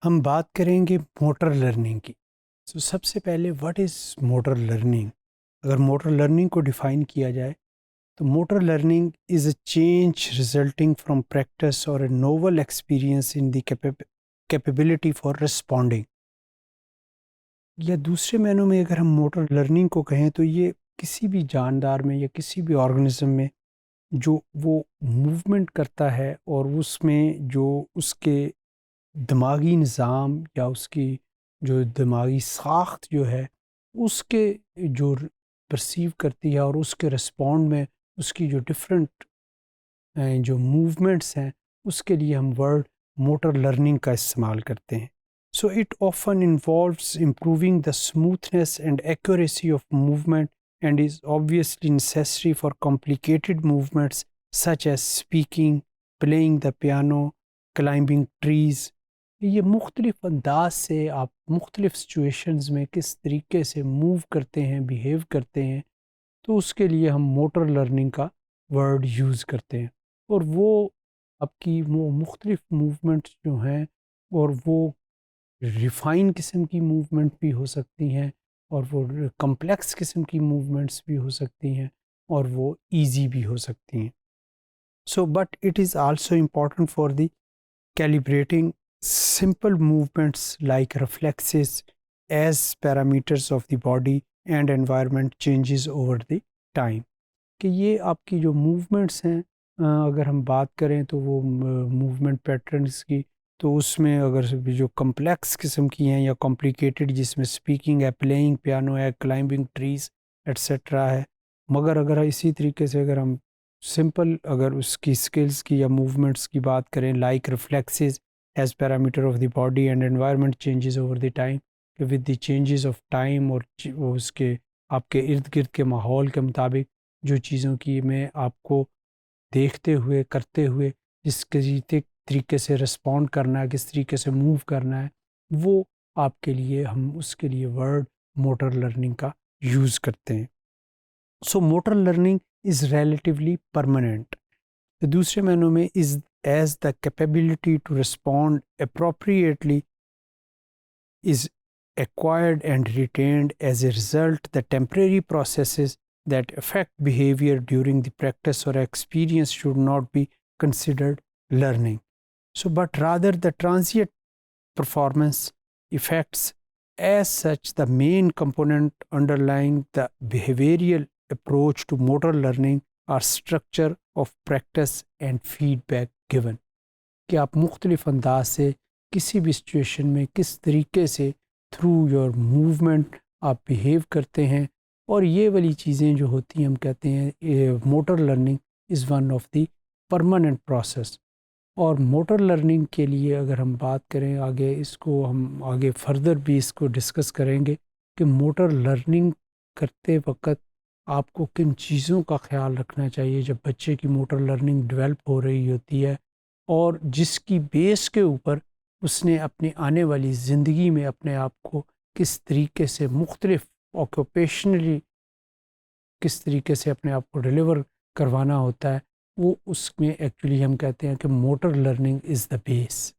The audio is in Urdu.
ہم بات کریں گے موٹر لرننگ کی. تو سب سے پہلے واٹ از موٹر لرننگ؟ اگر موٹر لرننگ کو ڈیفائن کیا جائے تو motor learning is a change resulting from practice اور a novel experience in the capability for responding. یا دوسرے معنوں میں اگر ہم موٹر لرننگ کو کہیں تو یہ کسی بھی جاندار میں یا کسی بھی آرگنزم میں جو وہ موومنٹ کرتا ہے اور اس میں جو اس کے دماغی نظام یا اس کی جو دماغی ساخت جو ہے اس کے جو پرسیو کرتی ہے اور اس کے رسپونڈ میں اس کی جو ڈفرینٹ جو موومنٹس ہیں اس کے لیے ہم ورڈ موٹر لرننگ کا استعمال کرتے ہیں. So it often involves improving the smoothness and accuracy of movement and is obviously necessary for complicated movements such as speaking, playing the piano, climbing trees. یہ مختلف انداز سے آپ مختلف سچویشنز میں کس طریقے سے موو کرتے ہیں، بیہیو کرتے ہیں، تو اس کے لیے ہم موٹر لرننگ کا ورڈ یوز کرتے ہیں. اور وہ آپ کی وہ مختلف موومنٹس جو ہیں اور وہ ریفائن قسم کی موومنٹ بھی ہو سکتی ہیں اور وہ کمپلیکس قسم کی موومنٹس بھی ہو سکتی ہیں اور وہ ایزی بھی ہو سکتی ہیں. So but it is also important for the calibrating simple movements like reflexes as parameters of the body and environment changes over the time. کہ یہ آپ کی جو موومنٹس ہیں اگر ہم بات کریں تو وہ موومنٹ پیٹرنس کی، تو اس میں اگر جو کمپلیکس قسم کی ہیں یا کمپلیکیٹڈ جس میں اسپیکنگ ہے، پلیئنگ پیانو ہے، کلائمبنگ ٹریز ایٹسیٹرا ہے، مگر اگر اسی طریقے سے اگر ہم سمپل اگر اس کی اسکلس کی یا موومنٹس کی بات کریں like reflexes as parameter of the body and environment changes over the time, کہ with the changes of time اور اس کے آپ کے ارد گرد کے ماحول کے مطابق جو چیزوں کی میں آپ کو دیکھتے ہوئے کرتے ہوئے جس کسی طریقے سے رسپونڈ کرنا ہے، کس طریقے سے موو کرنا ہے، وہ آپ کے لیے ہم اس کے لیے ورڈ موٹر لرننگ کا یوز کرتے ہیں. So motor learning is relatively permanent. دوسرے معنوں میں is as the capability to respond appropriately is acquired and retained as a result. The temporary processes that affect behavior during the practice or experience should not be considered learning. So, but rather the transient performance effects. As such, the main component underlying the behavioral approach to motor learning are structure of practice and feedback given. کہ آپ مختلف انداز سے کسی بھی سچویشن میں کس طریقے سے تھرو یور موومنٹ آپ بیہیو کرتے ہیں، اور یہ والی چیزیں جو ہوتی ہیں ہم کہتے ہیں motor learning is one of the permanent process. اور موٹر لرننگ کے لیے اگر ہم بات کریں آگے، اس کو ہم آگے فردر بھی اس کو ڈسکس کریں گے کہ موٹر لرننگ کرتے وقت آپ کو کن چیزوں کا خیال رکھنا چاہیے جب بچے کی موٹر لرننگ ڈیولپ ہو رہی ہوتی ہے، اور جس کی بیس کے اوپر اس نے اپنی آنے والی زندگی میں اپنے آپ کو کس طریقے سے مختلف آکوپیشنلی کس طریقے سے اپنے آپ کو ڈیلیور کروانا ہوتا ہے، وہ اس میں ایکچولی ہم کہتے ہیں کہ موٹر لرننگ از دا بیس.